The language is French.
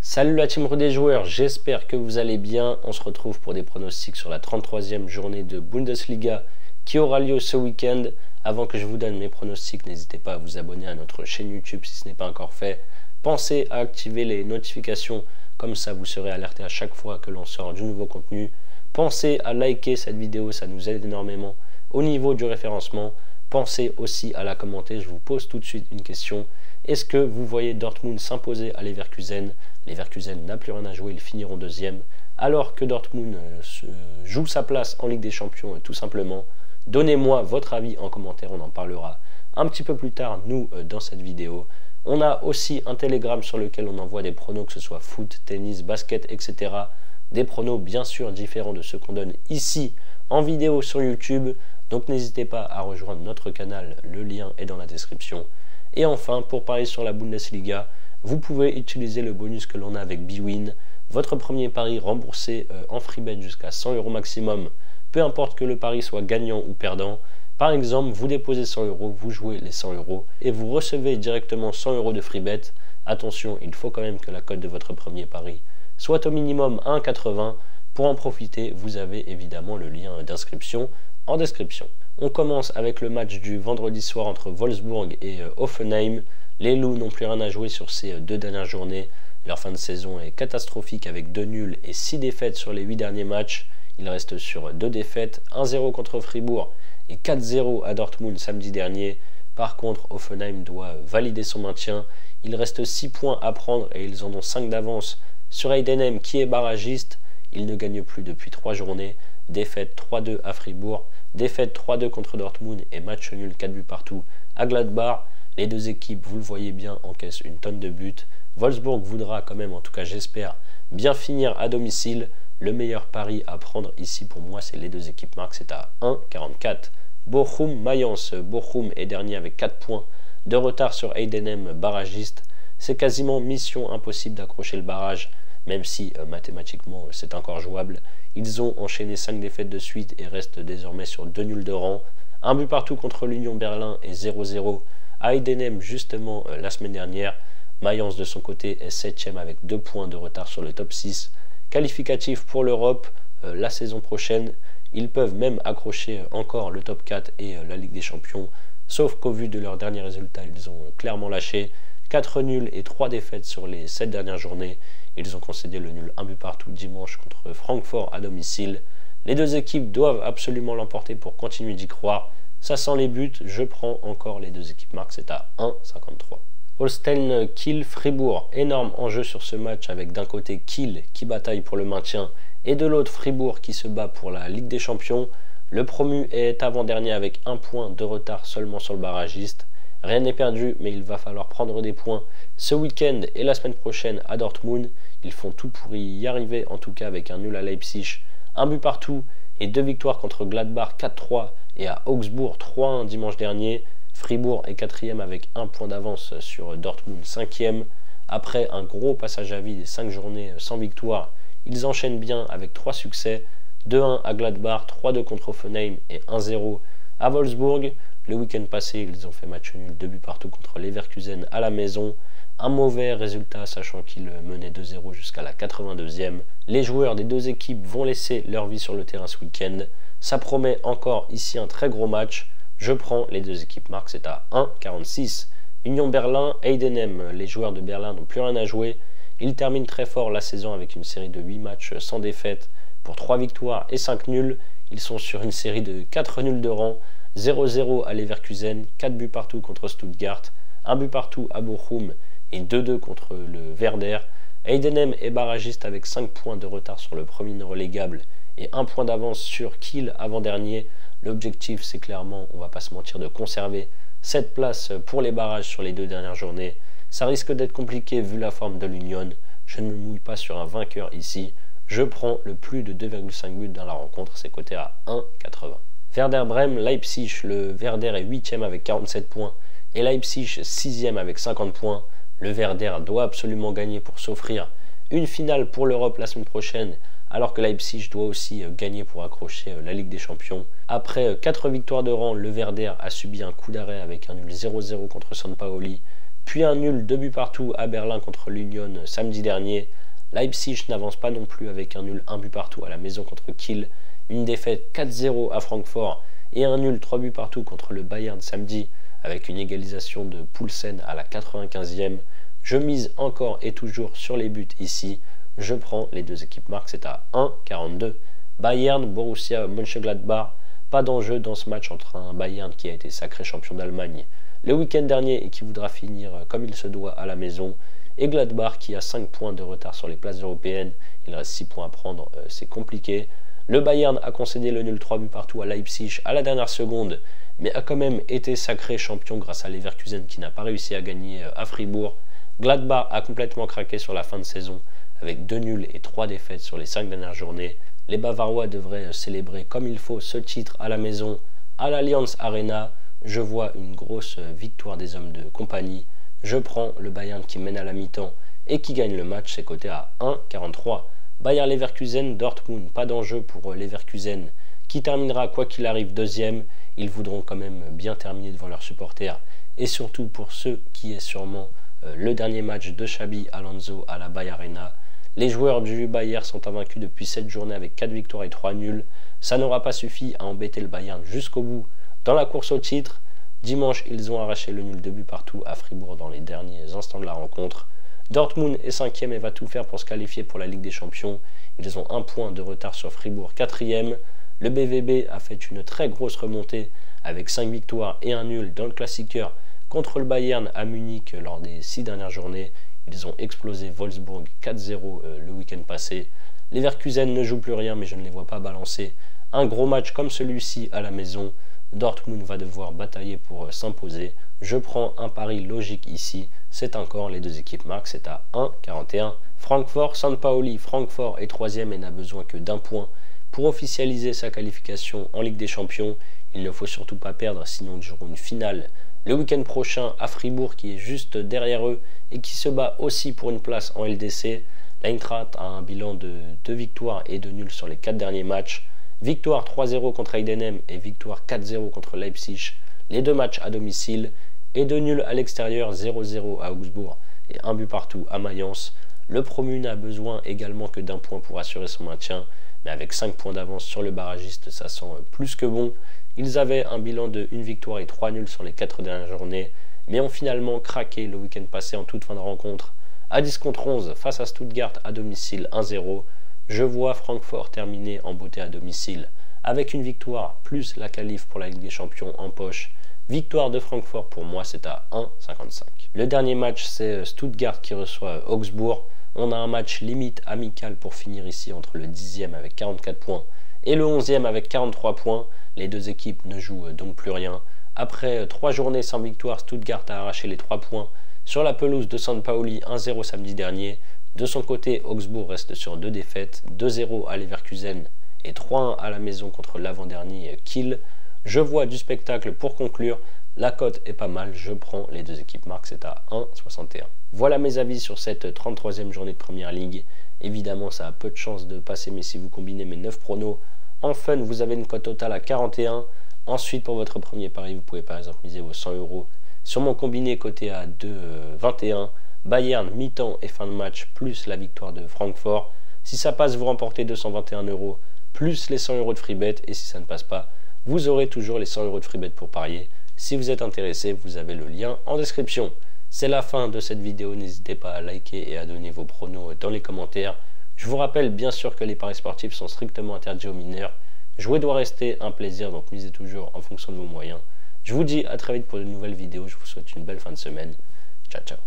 Salut la team des joueurs, j'espère que vous allez bien. On se retrouve pour des pronostics sur la 33e journée de Bundesliga qui aura lieu ce week-end. Avant que je vous donne mes pronostics, n'hésitez pas à vous abonner à notre chaîne YouTube si ce n'est pas encore fait. Pensez à activer les notifications, comme ça vous serez alerté à chaque fois que l'on sort du nouveau contenu. Pensez à liker cette vidéo, ça nous aide énormément au niveau du référencement. Pensez aussi à la commenter, je vous pose tout de suite une question. Est-ce que vous voyez Dortmund s'imposer à Leverkusen? Leverkusen n'a plus rien à jouer, ils finiront deuxième. Alors que Dortmund joue sa place en Ligue des Champions tout simplement. Donnez-moi votre avis en commentaire, on en parlera un petit peu plus tard, nous, dans cette vidéo. On a aussi un Telegram sur lequel on envoie des pronos, que ce soit foot, tennis, basket, etc. Des pronos bien sûr différents de ceux qu'on donne ici en vidéo sur YouTube. Donc n'hésitez pas à rejoindre notre canal, le lien est dans la description. Et enfin, pour parier sur la Bundesliga, vous pouvez utiliser le bonus que l'on a avec bwin. Votre premier pari remboursé en freebet jusqu'à 100 € maximum, peu importe que le pari soit gagnant ou perdant. Par exemple, vous déposez 100 €, vous jouez les 100 € et vous recevez directement 100 € de freebet. Attention, il faut quand même que la cote de votre premier pari soit au minimum 1,80. Pour en profiter, vous avez évidemment le lien d'inscription en description. On commence avec le match du vendredi soir entre Wolfsburg et Hoffenheim. Les Loups n'ont plus rien à jouer sur ces deux dernières journées. Leur fin de saison est catastrophique avec 2 nuls et 6 défaites sur les 8 derniers matchs. Ils restent sur 2 défaites, 1-0 contre Fribourg et 4-0 à Dortmund samedi dernier. Par contre, Hoffenheim doit valider son maintien. Il reste 6 points à prendre et ils en ont 5 d'avance sur Heidenheim qui est barragiste. Ils ne gagnent plus depuis 3 journées. Défaite 3-2 à Fribourg, défaite 3-2 contre Dortmund et match nul 4 buts partout à Gladbach. Les deux équipes, vous le voyez bien, encaissent une tonne de buts. Wolfsburg voudra quand même, en tout cas j'espère, bien finir à domicile. Le meilleur pari à prendre ici pour moi, c'est les deux équipes marques, c'est à 1,44. Bochum-Mayence, Bochum est dernier avec 4 points de retard sur Heidenheim barragiste. C'est quasiment mission impossible d'accrocher le barrage, même si mathématiquement c'est encore jouable. Ils ont enchaîné 5 défaites de suite et restent désormais sur 2 nuls de rang. Un but partout contre l'Union Berlin et 0-0 à Heidenheim justement la semaine dernière. Mayence de son côté est 7ème avec 2 points de retard sur le top 6. Qualificatif pour l'Europe la saison prochaine. Ils peuvent même accrocher encore le top 4 et la Ligue des Champions. Sauf qu'au vu de leurs derniers résultats, ils ont clairement lâché. 4 nuls et 3 défaites sur les 7 dernières journées. Ils ont concédé le nul 1 but partout dimanche contre Francfort à domicile. Les deux équipes doivent absolument l'emporter pour continuer d'y croire. Ça sent les buts, je prends encore les deux équipes marques, c'est à 1,53. Holstein Kiel Fribourg, énorme enjeu sur ce match avec d'un côté Kiel qui bataille pour le maintien et de l'autre Fribourg qui se bat pour la Ligue des Champions. Le promu est avant-dernier avec 1 point de retard seulement sur le barragiste. Rien n'est perdu, mais il va falloir prendre des points ce week-end et la semaine prochaine à Dortmund. Ils font tout pour y arriver, en tout cas avec un nul à Leipzig, 1 but partout et 2 victoires contre Gladbach 4-3 et à Augsbourg 3-1 dimanche dernier. Fribourg est 4ème avec 1 point d'avance sur Dortmund 5ème. Après un gros passage à vide et 5 journées sans victoire, ils enchaînent bien avec 3 succès, 2-1 à Gladbach, 3-2 contre Hoffenheim et 1-0 à Wolfsburg. Le week-end passé, ils ont fait match nul, 2 buts partout contre Leverkusen à la maison. Un mauvais résultat, sachant qu'ils menaient 2-0 jusqu'à la 82e. Les joueurs des deux équipes vont laisser leur vie sur le terrain ce week-end. Ça promet encore ici un très gros match. Je prends les deux équipes marques, c'est à 1,46. Union Berlin, Heidenheim. Les joueurs de Berlin n'ont plus rien à jouer. Ils terminent très fort la saison avec une série de 8 matchs sans défaite pour 3 victoires et 5 nuls. Ils sont sur une série de 4 nuls de rang. 0-0 à Leverkusen, 4 buts partout contre Stuttgart, 1 but partout à Bochum et 2-2 contre le Werder. Heidenheim est barragiste avec 5 points de retard sur le premier non relégable et 1 point d'avance sur Kiel avant-dernier. L'objectif, c'est clairement, on va pas se mentir, de conserver cette place pour les barrages sur les 2 dernières journées. Ça risque d'être compliqué vu la forme de l'Union. Je ne me mouille pas sur un vainqueur ici. Je prends le plus de 2,5 buts dans la rencontre, c'est coté à 1,80. Werder Brême, Leipzig. Le Werder est 8ème avec 47 points et Leipzig 6ème avec 50 points. Le Werder doit absolument gagner pour s'offrir une finale pour l'Europe la semaine prochaine, alors que Leipzig doit aussi gagner pour accrocher la Ligue des Champions. Après 4 victoires de rang, le Werder a subi un coup d'arrêt avec un nul 0-0 contre Sampaoli. puis un nul 2 buts partout à Berlin contre l'Union samedi dernier. Leipzig n'avance pas non plus avec un nul 1 but partout à la maison contre Kiel, une défaite 4-0 à Francfort et un nul 3 buts partout contre le Bayern samedi avec une égalisation de Poulsen à la 95e. Je mise encore et toujours sur les buts ici. Je prends les deux équipes marques, c'est à 1,42. Bayern, Borussia Mönchengladbach, pas d'enjeu dans ce match entre un Bayern qui a été sacré champion d'Allemagne le week-end dernier et qui voudra finir comme il se doit à la maison, et Gladbach qui a 5 points de retard sur les places européennes. Il reste 6 points à prendre, c'est compliqué. Le Bayern a concédé le nul 3 buts partout à Leipzig à la dernière seconde, mais a quand même été sacré champion grâce à Leverkusen qui n'a pas réussi à gagner à Fribourg. Gladbach a complètement craqué sur la fin de saison avec 2 nuls et 3 défaites sur les 5 dernières journées. Les Bavarois devraient célébrer comme il faut ce titre à la maison, à l'Allianz Arena. Je vois une grosse victoire des hommes de compagnie. Je prends le Bayern qui mène à la mi-temps et qui gagne le match, c'est coté à 1,43. Bayer Leverkusen, Dortmund, pas d'enjeu pour Leverkusen qui terminera quoi qu'il arrive deuxième. Ils voudront quand même bien terminer devant leurs supporters et surtout pour ceux qui est sûrement le dernier match de Xabi Alonso à la Bayer Arena. Les joueurs du Bayern sont invaincus depuis 7 journées avec 4 victoires et 3 nuls. Ça n'aura pas suffi à embêter le Bayern jusqu'au bout dans la course au titre. Dimanche, ils ont arraché le nul 2 buts partout à Fribourg dans les derniers instants de la rencontre. Dortmund est 5e et va tout faire pour se qualifier pour la Ligue des Champions. Ils ont 1 point de retard sur Fribourg 4e. Le BVB a fait une très grosse remontée avec 5 victoires et un nul dans le Klassiker contre le Bayern à Munich lors des 6 dernières journées. Ils ont explosé Wolfsburg 4-0 le week-end passé. Leverkusen ne joue plus rien, mais je ne les vois pas balancer un gros match comme celui-ci à la maison. Dortmund va devoir batailler pour s'imposer. Je prends un pari logique ici. C'est encore les deux équipes marques, c'est à 1,41. Francfort, St. Pauli. Francfort est 3e et n'a besoin que d'un point pour officialiser sa qualification en Ligue des Champions. Il ne faut surtout pas perdre, sinon ils joueront une finale le week-end prochain à Fribourg qui est juste derrière eux et qui se bat aussi pour une place en LDC. L'Eintracht a un bilan de 2 victoires et 2 nuls sur les 4 derniers matchs. Victoire 3-0 contre Heidenheim et victoire 4-0 contre Leipzig, les 2 matchs à domicile, et 2 nuls à l'extérieur, 0-0 à Augsbourg et 1 but partout à Mayence. Le promu n'a besoin également que d'un point pour assurer son maintien, mais avec 5 points d'avance sur le barragiste, ça sent plus que bon. Ils avaient un bilan de 1 victoire et 3 nuls sur les 4 dernières journées, mais ont finalement craqué le week-end passé en toute fin de rencontre. À 10 contre 11 face à Stuttgart à domicile 1-0. Je vois Francfort terminer en beauté à domicile avec une victoire plus la qualif pour la Ligue des Champions en poche. Victoire de Francfort pour moi, c'est à 1,55. Le dernier match, c'est Stuttgart qui reçoit Augsbourg. On a un match limite amical pour finir ici entre le 10e avec 44 points et le 11e avec 43 points. Les deux équipes ne jouent donc plus rien. Après 3 journées sans victoire, Stuttgart a arraché les 3 points sur la pelouse de St. Pauli 1-0 samedi dernier. De son côté, Augsbourg reste sur 2 défaites, 2-0 à Leverkusen et 3-1 à la maison contre l'avant-dernier Kiel. Je vois du spectacle pour conclure. La cote est pas mal, je prends les deux équipes marques, c'est à 1,61. Voilà mes avis sur cette 33e journée de Première Ligue. Évidemment, ça a peu de chances de passer, mais si vous combinez mes 9 pronos, en fun, vous avez une cote totale à 41. Ensuite, pour votre premier pari, vous pouvez par exemple miser vos 100 € sur mon combiné coté à 2,21. Bayern, mi-temps et fin de match, plus la victoire de Francfort. Si ça passe, vous remportez 221 €, plus les 100 € de free bet. Et si ça ne passe pas, vous aurez toujours les 100 € de free bet pour parier. Si vous êtes intéressé, vous avez le lien en description. C'est la fin de cette vidéo, n'hésitez pas à liker et à donner vos pronos dans les commentaires. Je vous rappelle bien sûr que les paris sportifs sont strictement interdits aux mineurs. Jouer doit rester un plaisir, donc misez toujours en fonction de vos moyens. Je vous dis à très vite pour de nouvelles vidéos, je vous souhaite une belle fin de semaine. Ciao ciao.